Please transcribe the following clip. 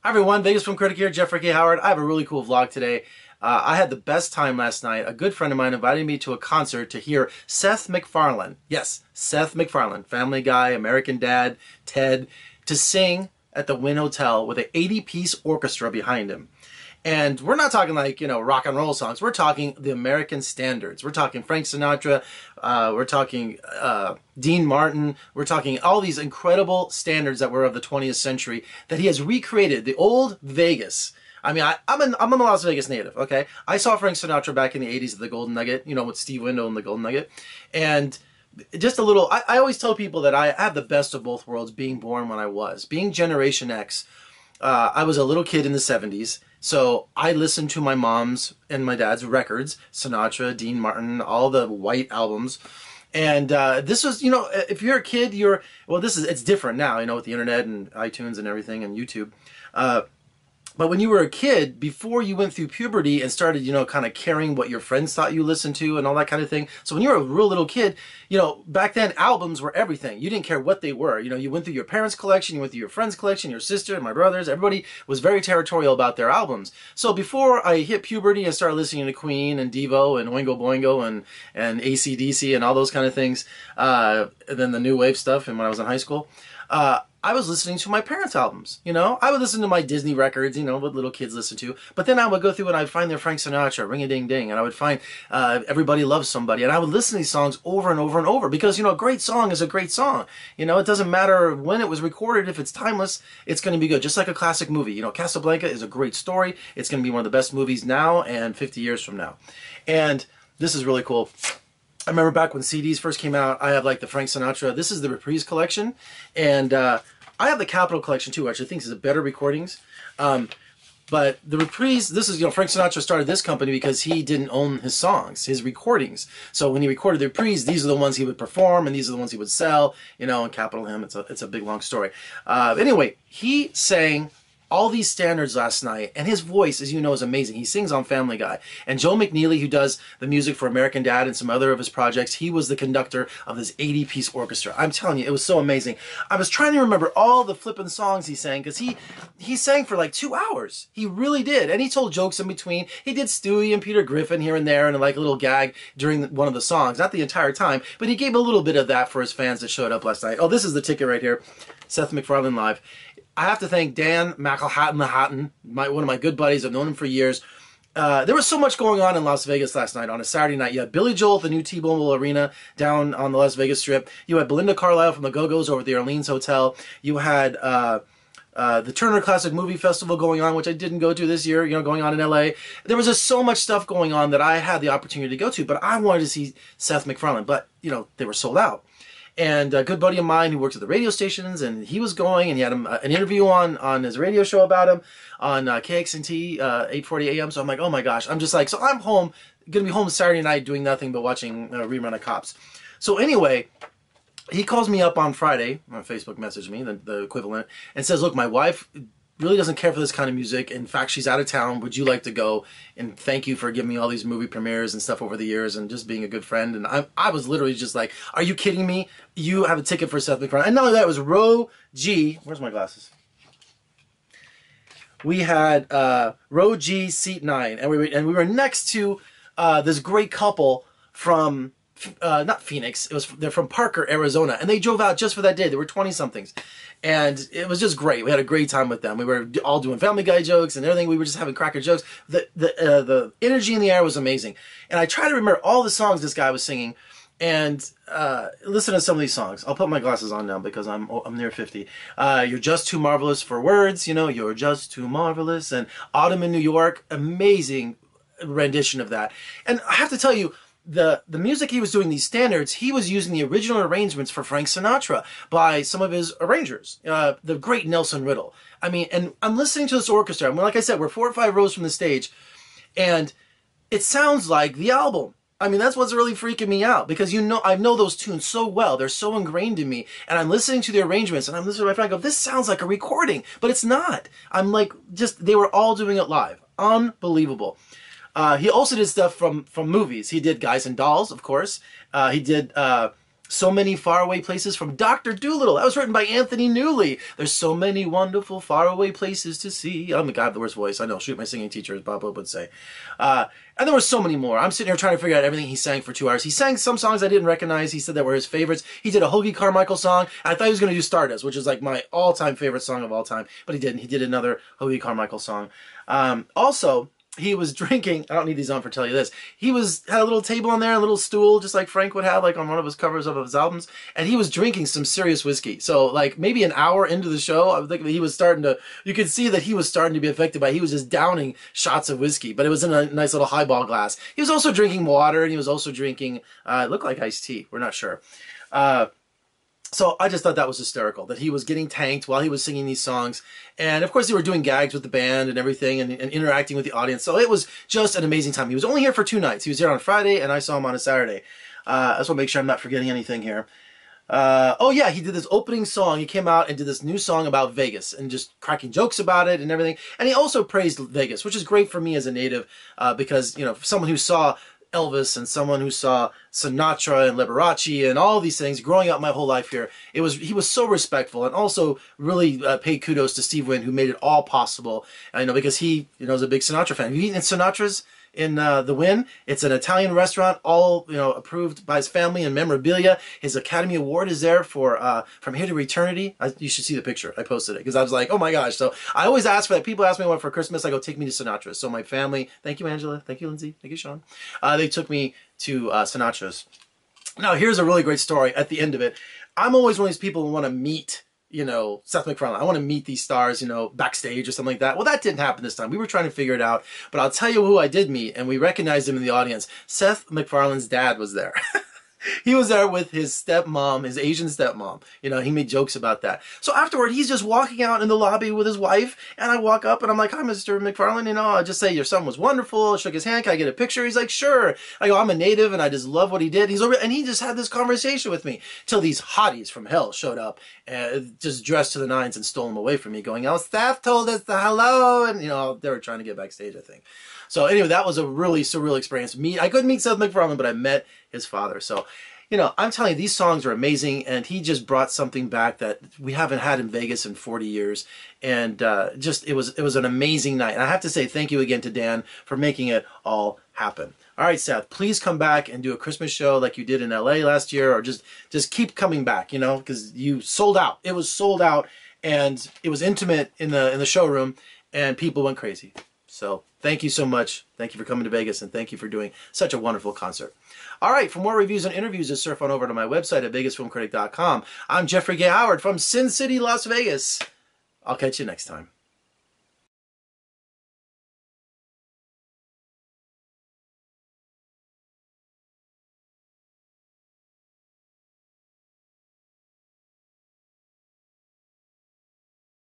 Hi everyone, Vegas from Critic here, Jeffrey K. Howard. I have a really cool vlog today. I had the best time last night. A good friend of mine invited me to a concert to hear Seth MacFarlane. Yes, Seth MacFarlane, Family Guy, American Dad, Ted, to sing at the Wynn Hotel with an 80-piece orchestra behind him. And we're not talking like, rock and roll songs. We're talking the American standards. We're talking Frank Sinatra. We're talking Dean Martin. We're talking all these incredible standards that were of the 20th century that he has recreated. The old Vegas. I mean, I'm a Las Vegas native, okay? I saw Frank Sinatra back in the 80s at the Golden Nugget, with Steve Window and the Golden Nugget. And just a little, I always tell people that I have the best of both worlds being born when I was. Being Generation X, I was a little kid in the 70s. So I listened to my mom's and my dad's records, Sinatra, Dean Martin, all the white albums. And this was, if you're a kid, it's different now, with the internet and iTunes and everything and YouTube. But when you were a kid, before you went through puberty and started, kind of caring what your friends thought you listened to and all that kind of thing. So when you were a real little kid, back then albums were everything. You didn't care what they were. You went through your parents' collection, you went through your friends' collection, your sister and my brothers. Everybody was very territorial about their albums. So before I hit puberty and started listening to Queen and Devo and Oingo Boingo and AC/DC and all those kind of things, and then the new wave stuff and when I was in high school, I was listening to my parents' albums, I would listen to my Disney records, what little kids listen to. But then I would go through and I'd find their Frank Sinatra, Ring-a-Ding-Ding, and I would find Everybody Loves Somebody. And I would listen to these songs over and over and over because, a great song is a great song. It doesn't matter when it was recorded. If it's timeless, it's going to be good. Just like a classic movie. Casablanca is a great story. It's going to be one of the best movies now and 50 years from now. And this is really cool. I remember back when CDs first came out, I have like the Frank Sinatra. This is the Reprise collection. And I have the Capitol collection too, which I think is a better recordings. But the Reprise, this is, Frank Sinatra started this company because he didn't own his songs, his recordings. So when he recorded the Reprise, these are the ones he would perform and these are the ones he would sell, and Capitol him. It's a big, long story. Anyway, he sang all these standards last night, and his voice, as you know, is amazing. He sings on Family Guy. And Joe McNeely, who does the music for American Dad and some other of his projects, he was the conductor of this 80-piece orchestra. I'm telling you, it was so amazing. I was trying to remember all the flippin' songs he sang, because he sang for like 2 hours. He really did. And he told jokes in between. He did Stewie and Peter Griffin here and there, and like a little gag during one of the songs. Not the entire time, but he gave a little bit of that for his fans that showed up last night. Oh, this is the ticket right here. Seth MacFarlane Live. I have to thank Dan McElhatton, one of my good buddies. I've known him for years. There was so much going on in Las Vegas last night on a Saturday night. You had Billy Joel at the new T-Mobile Arena down on the Las Vegas Strip. You had Belinda Carlisle from the Go-Go's over at the Orleans Hotel. You had the Turner Classic Movie Festival going on, which I didn't go to this year, going on in LA. There was just so much stuff going on that I had the opportunity to go to, but I wanted to see Seth MacFarlane, but, they were sold out. And a good buddy of mine who works at the radio stations, and he was going, and he had an interview on his radio show about him on KXNT, 840 AM. So I'm like, oh my gosh. I'm just like, so I'm home, going to be home Saturday night doing nothing but watching rerun of Cops. So anyway, he calls me up on Friday, on Facebook messaged me, the equivalent, and says, look, my wife really doesn't care for this kind of music. In fact, she's out of town. Would you like to go? And thank you for giving me all these movie premieres and stuff over the years and just being a good friend. And I was literally just like, are you kidding me? You have a ticket for Seth MacFarlane. And not only that, it was row G. Where's my glasses? We had row G, seat 9. And we were next to this great couple from not Phoenix. They're from Parker, Arizona, and they drove out just for that day. They were 20-somethings, and it was just great. We had a great time with them. We were all doing Family Guy jokes and everything. We were just having cracker jokes. The energy in the air was amazing, and I try to remember all the songs this guy was singing, and listen to some of these songs. I'll put my glasses on now because I'm near 50. You're Just Too Marvelous for Words. You're Just Too Marvelous, and Autumn in New York. Amazing rendition of that, and I have to tell you, the music he was doing, these standards, he was using the original arrangements for Frank Sinatra by some of his arrangers, the great Nelson Riddle. I mean, and I'm listening to this orchestra. I mean, like I said, we're 4 or 5 rows from the stage, and it sounds like the album. I mean, that's what's really freaking me out, because I know those tunes so well. They're so ingrained in me, and I'm listening to the arrangements, and I'm listening to my friend go, this sounds like a recording, but it's not. I'm like, they were all doing it live. Unbelievable. He also did stuff from movies. He did Guys and Dolls, of course. He did So Many Faraway Places from Dr. Dolittle. That was written by Anthony Newley. There's so many wonderful faraway places to see. I'm the guy with the worst voice. I know, shoot my singing teacher, as Bob Hope would say. And there were so many more. I'm sitting here trying to figure out everything he sang for 2 hours. He sang some songs I didn't recognize. He said that were his favorites. He did a Hoagie Carmichael song. And I thought he was going to do Stardust, which is like my all-time favorite song of all time. But he didn't. He did another Hoagie Carmichael song. Also, he was drinking, I don't need these on for tell you this, had a little table on there, a little stool, just like Frank would have, like on one of his covers of his albums, and he was drinking some serious whiskey. So, like, maybe an hour into the show, I think he was starting to, you could see that he was starting to be affected by it. He was just downing shots of whiskey, but it was in a nice little highball glass. He was also drinking water, and he was also drinking, it looked like iced tea, we're not sure. So I just thought that was hysterical, that he was getting tanked while he was singing these songs. And of course they were doing gags with the band and everything and interacting with the audience. So it was just an amazing time. He was only here for 2 nights. He was here on Friday and I saw him on a Saturday. I just want to make sure I'm not forgetting anything here. Oh yeah, he did this opening song. He came out and did this new song about Vegas and just cracking jokes about it and everything. And he also praised Vegas, which is great for me as a native because, you know, for someone who saw Elvis and someone who saw Sinatra and Liberace and all these things growing up my whole life here, he was so respectful and also really paid kudos to Steve Wynn, who made it all possible. I know because he, you know, is a big Sinatra fan. Have you eaten at Sinatra's in the Wynn? It's an Italian restaurant, all, you know, approved by his family and memorabilia. His Academy Award is there for From Here to Eternity. You should see the picture. I posted it because I was like, oh my gosh. So I always ask for that. People ask me what for Christmas. I go, take me to Sinatra's. So my family, thank you, Angela. Thank you, Lindsay. Thank you, Sean. They took me to Sinatra's. Now, here's a really great story at the end of it. I'm always one of these people who want to meet, you know, Seth MacFarlane. I want to meet these stars, you know, backstage or something like that. Well, that didn't happen this time. We were trying to figure it out. But I'll tell you who I did meet, and we recognized him in the audience. Seth MacFarlane's dad was there. He was there with his stepmom, his Asian stepmom. You know, he made jokes about that. So afterward, he's just walking out in the lobby with his wife, and I walk up and I'm like, hi, Mr. MacFarlane, you know, I just say your son was wonderful. I shook his hand. Can I get a picture? He's like, sure. I go, I'm a native and I just love what he did. He's over, and he just had this conversation with me till these hotties from hell showed up and just dressed to the nines and stole him away from me, going, oh, staff told us the hello. And, you know, they were trying to get backstage, I think. So anyway, that was a really surreal experience. I couldn't meet Seth MacFarlane, but I met his father. So, you know, I'm telling you, these songs are amazing, and he just brought something back that we haven't had in Vegas in 40 years. And just, it was an amazing night. And I have to say thank you again to Dan for making it all happen. All right, Seth, please come back and do a Christmas show like you did in LA last year, or just keep coming back, you know, because you sold out. It was sold out, and it was intimate in the showroom, and people went crazy. So thank you so much. Thank you for coming to Vegas, and thank you for doing such a wonderful concert. All right, for more reviews and interviews, just surf on over to my website at VegasFilmCritic.com. I'm Jeffrey Gay Howard from Sin City, Las Vegas. I'll catch you next time.